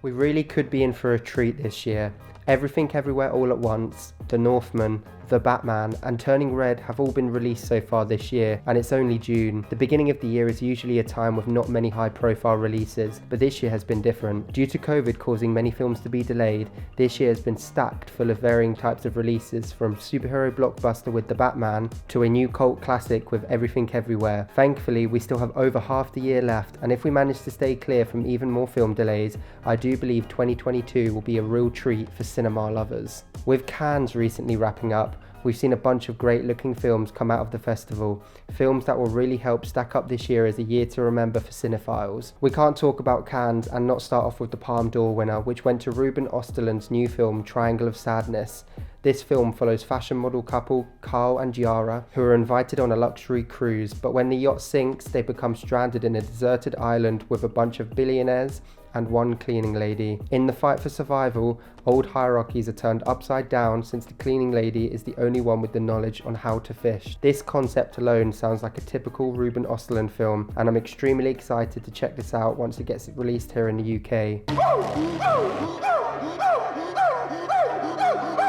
We really could be in for a treat this year. Everything Everywhere All at Once, The Northman, The Batman and Turning Red have all been released so far this year, and it's only June. The beginning of the year is usually a time with not many high profile releases, but this year has been different. Due to COVID causing many films to be delayed, this year has been stacked full of varying types of releases, from superhero blockbuster with The Batman to a new cult classic with Everything Everywhere. Thankfully, we still have over half the year left, and if we manage to stay clear from even more film delays, I do believe 2022 will be a real treat for cinema lovers. With Cannes recently wrapping up, we've seen a bunch of great looking films come out of the festival, films that will really help stack up this year as a year to remember for cinephiles. We can't talk about Cannes and not start off with the Palme d'Or winner, which went to Ruben Östlund's new film Triangle of Sadness. This film follows fashion model couple Carl and Giara, who are invited on a luxury cruise, but when the yacht sinks, they become stranded in a deserted island with a bunch of billionaires and one cleaning lady. In the fight for survival, old hierarchies are turned upside down since the cleaning lady is the only one with the knowledge on how to fish. This concept alone sounds like a typical Ruben Östlund film, and I'm extremely excited to check this out once it gets released here in the UK.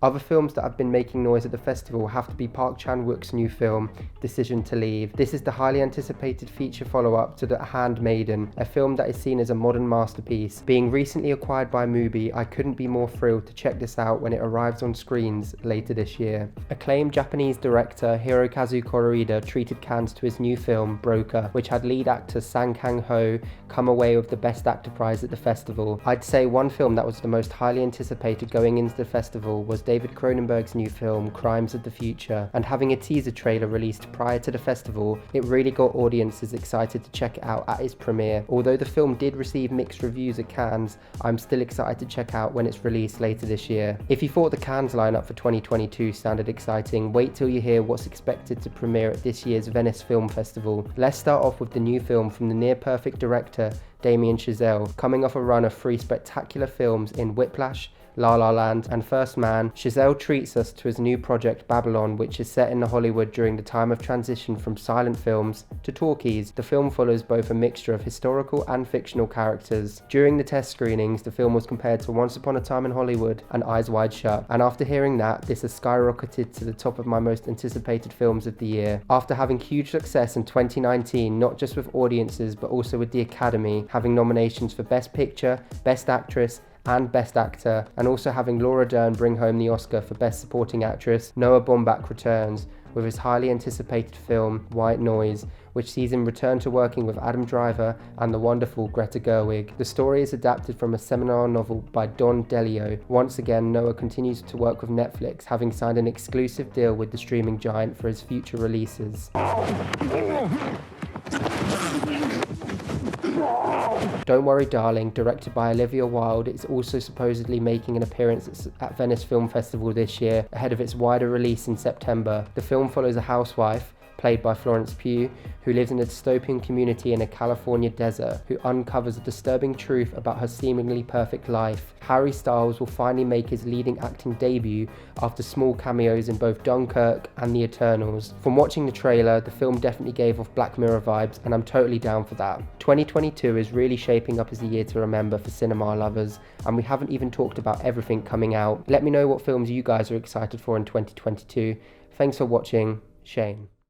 Other films that have been making noise at the festival have to be Park Chan-wook's new film, Decision to Leave. This is the highly anticipated feature follow-up to The Handmaiden, a film that is seen as a modern masterpiece. Being recently acquired by Mubi, I couldn't be more thrilled to check this out when it arrives on screens later this year. Acclaimed Japanese director Hirokazu Koreeda treated Cannes to his new film, Broker, which had lead actor Sang Kang-ho come away with the Best Actor prize at the festival. I'd say one film that was the most highly anticipated going into the festival was David Cronenberg's new film, Crimes of the Future, and having a teaser trailer released prior to the festival, it really got audiences excited to check it out at its premiere. Although the film did receive mixed reviews at Cannes, I'm still excited to check out when it's released later this year. If you thought the Cannes lineup for 2022 sounded exciting, wait till you hear what's expected to premiere at this year's Venice Film Festival. Let's start off with the new film from the near-perfect director Damian Chazelle. Coming off a run of 3 spectacular films in Whiplash, La La Land and First Man, Chazelle treats us to his new project Babylon, which is set in Hollywood during the time of transition from silent films to talkies. The film follows both a mixture of historical and fictional characters. During the test screenings, the film was compared to Once Upon a Time in Hollywood and Eyes Wide Shut, and after hearing that, this has skyrocketed to the top of my most anticipated films of the year. After having huge success in 2019, not just with audiences but also with the Academy, having nominations for Best Picture, Best Actress and Best Actor, and also having Laura Dern bring home the Oscar for Best Supporting Actress, Noah Baumbach returns with his highly anticipated film White Noise, which sees him return to working with Adam Driver and the wonderful Greta Gerwig. The story is adapted from a seminal novel by Don DeLeo. Once again, Noah continues to work with Netflix, having signed an exclusive deal with the streaming giant for his future releases. Don't Worry Darling, directed by Olivia Wilde, is also supposedly making an appearance at Venice Film Festival this year, ahead of its wider release in September. The film follows a housewife, played by Florence Pugh, who lives in a dystopian community in a California desert, who uncovers a disturbing truth about her seemingly perfect life. Harry Styles will finally make his leading acting debut after small cameos in both Dunkirk and The Eternals. From watching the trailer, the film definitely gave off Black Mirror vibes, and I'm totally down for that. 2022 is really shaping up as a year to remember for cinema lovers, and we haven't even talked about everything coming out. Let me know what films you guys are excited for in 2022. Thanks for watching. Shane.